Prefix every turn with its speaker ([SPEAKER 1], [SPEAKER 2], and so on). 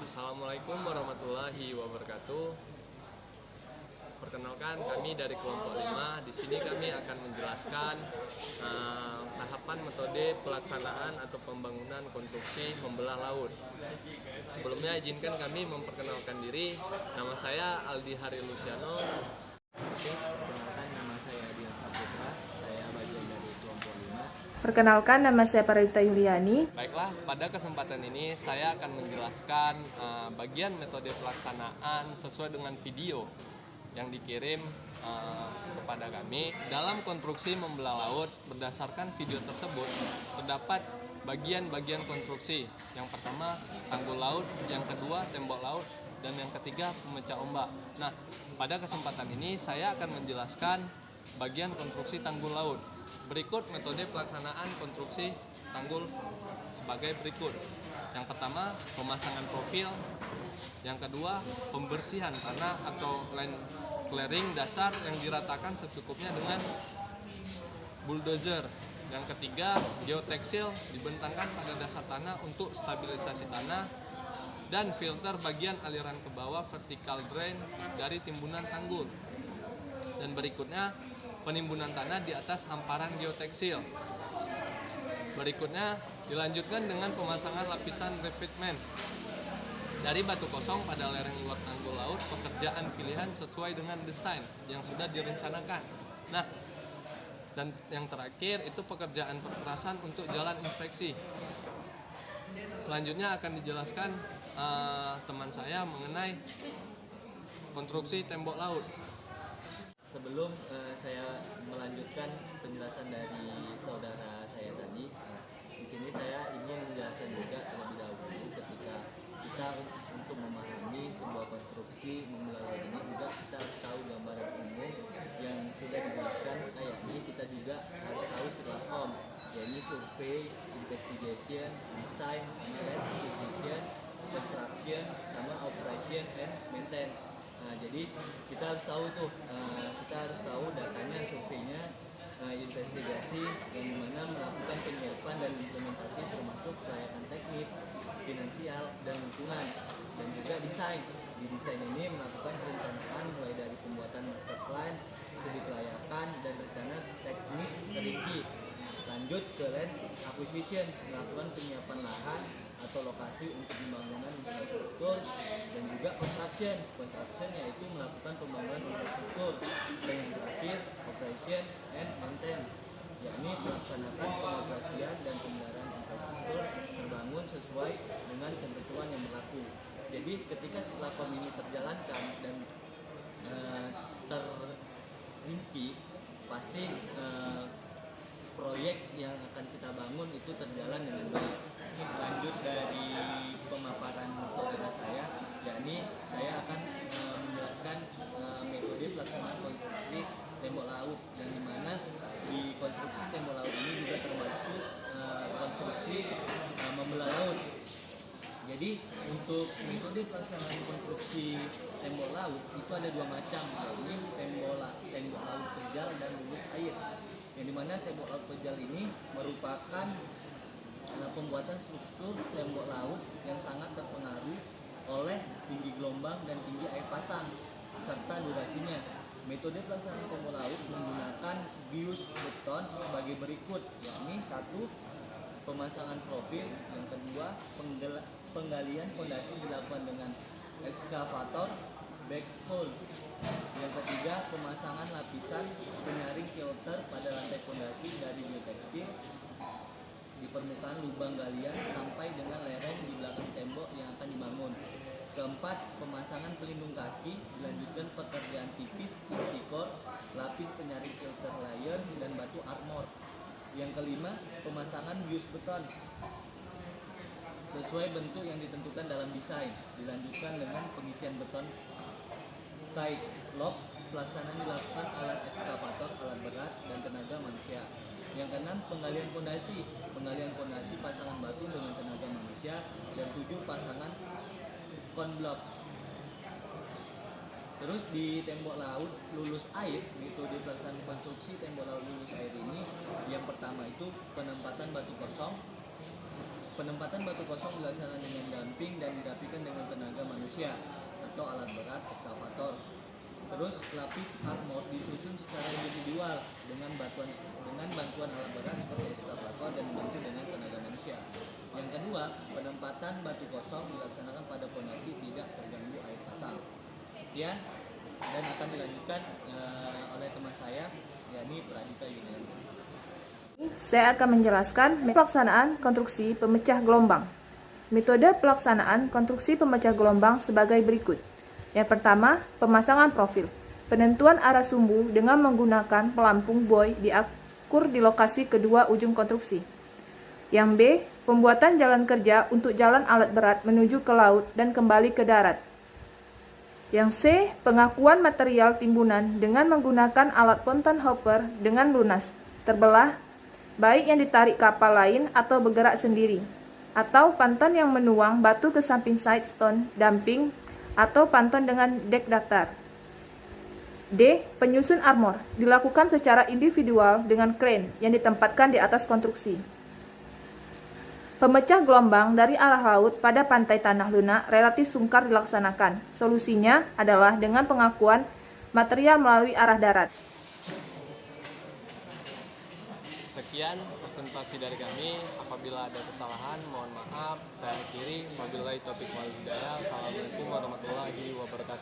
[SPEAKER 1] Assalamualaikum warahmatullahi wabarakatuh. Perkenalkan, kami dari kelompok 5. Di sini kami akan menjelaskan tahapan metode pelaksanaan atau pembangunan konstruksi membelah laut. Sebelumnya izinkan kami memperkenalkan diri. Nama saya Aldi Hari Luciano.
[SPEAKER 2] Oke, perkenalkan nama saya Dian Saputra, saya bagian dari kelompok 5.
[SPEAKER 3] Perkenalkan, nama saya Parita Yuliani.
[SPEAKER 1] Baiklah, pada kesempatan ini saya akan menjelaskan bagian metode pelaksanaan sesuai dengan video yang dikirim kepada kami. Dalam konstruksi membelah laut, berdasarkan video tersebut terdapat bagian-bagian konstruksi. Yang pertama tanggul laut, yang kedua tembok laut, dan yang ketiga pemecah ombak. Nah, pada kesempatan ini saya akan menjelaskan bagian konstruksi tanggul laut. Berikut metode pelaksanaan konstruksi tanggul sebagai berikut. Yang pertama, pemasangan profil. Yang kedua, pembersihan tanah atau land clearing dasar yang diratakan secukupnya dengan bulldozer. Yang ketiga, geotextil dibentangkan pada dasar tanah untuk stabilisasi tanah, dan filter bagian aliran ke bawah vertical drain dari timbunan tanggul. Dan berikutnya, penimbunan tanah di atas hamparan geotextil. Berikutnya dilanjutkan dengan pemasangan lapisan revetment dari batu kosong pada lereng luar tanggul laut, pekerjaan pilihan sesuai dengan desain yang sudah direncanakan. Nah, dan yang terakhir itu pekerjaan perperasan untuk jalan inspeksi. Selanjutnya akan dijelaskan teman saya mengenai konstruksi tembok laut.
[SPEAKER 2] Sebelum saya melanjutkan penjelasan dari saudara saya tadi, di sini saya ingin menjelaskan juga terlebih dahulu ketika kita untuk memahami sebuah konstruksi membelah laut ini juga kita harus tahu gambaran umum yang sudah dijelaskan. Kayaknya kita juga harus tahu silacom, yaitu survey, investigation, design, sama land acquisition, construction, sama operation and maintenance. Nah, jadi kita harus tahu tuh, kita harus tahu datanya, surveinya, investigasi, yang dimana melakukan penyiapan dan implementasi termasuk kelayakan teknis, finansial, dan lingkungan, dan juga desain. Di desain ini melakukan perencanaan mulai dari pembuatan master plan, studi kelayakan, dan rencana teknis terinci. Lanjut ke land acquisition, melakukan penyiapan lahan atau lokasi untuk pembangunan infrastruktur, dan juga construction yaitu melakukan pembangunan infrastruktur, dan yang terakhir operation and maintenance, yakni melaksanakan pengoperasian dan pemeliharaan infrastruktur terbangun sesuai dengan ketentuan yang berlaku. Jadi ketika silacom ini terjalankan dan terinci, pasti proyek yang akan kita bangun itu terjalan dengan baik. Lanjut dari pemaparan saudara saya, yakni saya akan menjelaskan metode pelaksanaan konstruksi tembok laut, yang dimana di konstruksi tembok laut ini juga termasuk konstruksi membelah laut. Jadi untuk metode pelaksanaan konstruksi tembok laut itu ada dua macam, yakni tembok laut pejal dan lulus air. Yang dimana tembok laut pejal ini merupakan pembuatan struktur tembok laut yang sangat terpengaruh oleh tinggi gelombang dan tinggi air pasang serta durasinya. Metode pelaksanaan tembok laut menggunakan bius beton sebagai berikut, yakni satu, pemasangan profil, yang kedua, penggalian fondasi dilakukan dengan ekskavator backhoe, yang ketiga, pemasangan lapisan penyaring filter pada lantai fondasi dari geotextil di permukaan lubang galian sampai dengan lereng di belakang tembok yang akan dibangun. Keempat, pemasangan pelindung kaki, dilanjutkan pekerjaan tipis, intikor, lapis penyaring filter layer, dan batu armor. Yang kelima, pemasangan bius beton sesuai bentuk yang ditentukan dalam desain, dilanjutkan dengan pengisian beton tight lock. Pelaksanaan dilakukan alat ekskavator, alat berat, dan tenaga manusia. Yang keenam, penggalian fondasi pasangan batu dengan tenaga manusia, dan 7, pasangan konblok. Terus di tembok laut lulus air, metode pelaksanaan konstruksi tembok laut lulus air ini, yang pertama itu penempatan batu kosong, Penempatan batu kosong dilaksanakan dengan damping dan dirapikan dengan tenaga manusia atau alat berat ekskavator. Terus lapis armor disusun secara individual dengan bantuan alat berat seperti ekskavator dan dibantu dengan tenaga manusia. Yang kedua, penempatan batu kosong dilaksanakan pada fondasi tidak terganggu air pasang. Sekian dan akan dilanjutkan oleh teman saya, yakni Pradita Yuniani.
[SPEAKER 3] Saya akan menjelaskan pelaksanaan konstruksi pemecah gelombang. Metode pelaksanaan konstruksi pemecah gelombang sebagai berikut. Yang pertama, pemasangan profil. Penentuan arah sumbu dengan menggunakan pelampung buoy diakur di lokasi kedua ujung konstruksi. Yang B, pembuatan jalan kerja untuk jalan alat berat menuju ke laut dan kembali ke darat. Yang C, pengakuan material timbunan dengan menggunakan alat ponton hopper dengan lunas, terbelah, baik yang ditarik kapal lain atau bergerak sendiri, atau panton yang menuang batu ke samping side stone, damping, atau panton dengan dek datar. D, penyusun armor dilakukan secara individual dengan crane yang ditempatkan di atas konstruksi. Pemecah gelombang dari arah laut pada pantai tanah lunak relatif sungkar dilaksanakan. Solusinya adalah dengan pengakuan material melalui arah darat.
[SPEAKER 1] Sekian presentasi dari kami. Apabila ada kesalahan, mohon maaf. Saya akhiri. Wabillahi taufiq wal hidayah. Assalamualaikum warahmatullahi wabarakatuh.